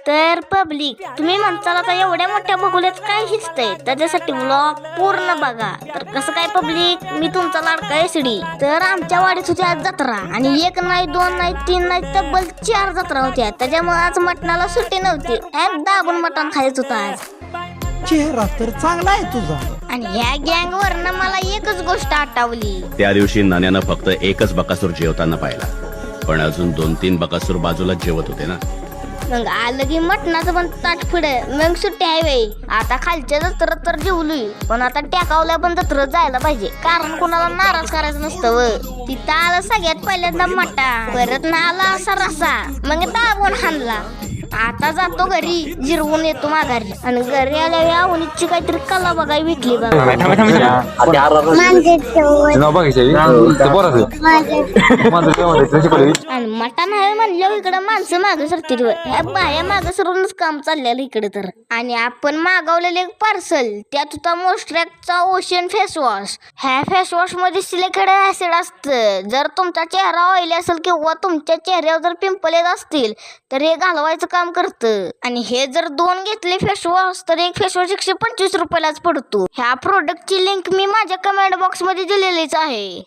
तर पब्लिक, तुम्ही म्हणताल आता एवढ्या मोठ्या बघुल्यात काय हिचतंय, त्याच्यासाठी व्लॉग पूर्ण बघा. तर कसं काय पब्लिक, मी तुमचा लाडका एसडी. तर आमच्या वाडीत होती आज जत्रा, आणि 1 नाही 2 नाही 3 नाही तब्बल 4 जत्रा होत्या. त्याच्यामुळे आज मटणाला सुट्टी नव्हती. दाबून मटण खायचं होतं आज. चेहरा तर चांगला आहे तुझा. आणि ह्या गँग वरनं मला एकच गोष्ट आठवली. त्या दिवशी नान्यानं फक्त एकच बकासूर जेवताना पाहिला, पण अजून 2-3 बकासूर बाजूला जेवत होते ना. मग आलं की मटणाचं पण ताट पुढं, मग सुट्टी आहे वेळी. आता खालच्या जत्रत तर जेवलोय, पण आता टेकावल्या पण जत्रत जायला पाहिजे, कारण कोणाला नाराज करायचं नसतं. तिथं आलं सगळ्यात पहिल्यांदा मटा, परत ना आला असा रसा, मग दाबून हाणला. आता जातो घरी, जिरवून येतो माघारी. आणि घरी आल्या आवनीची काहीतरी कला बघाय भेटली बघा. आणि मटण आहे म्हणल्यावर इकडे माणसं मागं सरतील, ह्या बाया मागं सरूनच काम चाललेलं इकडे तर. आणि आपण मागवलेलं एक पार्सल, त्यात होता मोस्ट्रॅकचा ओशन फेस वॉश. ह्या फेस वॉश मध्ये सिलिकेट ऍसिड असतं. जर तुमचा चेहरा ऑइली असेल किंवा तुमच्या चेहऱ्यावर जर पिंपल येत असतील तर हे घालवायचं काम करतं. आणि हे जर 2 घेतले फेस वॉश तर एक फेस वॉश 125 रुपयालाच पडतो. ह्या प्रोडक्टची लिंक मी माझ्या कमेंट बॉक्स मध्ये दिलेलीच आहे.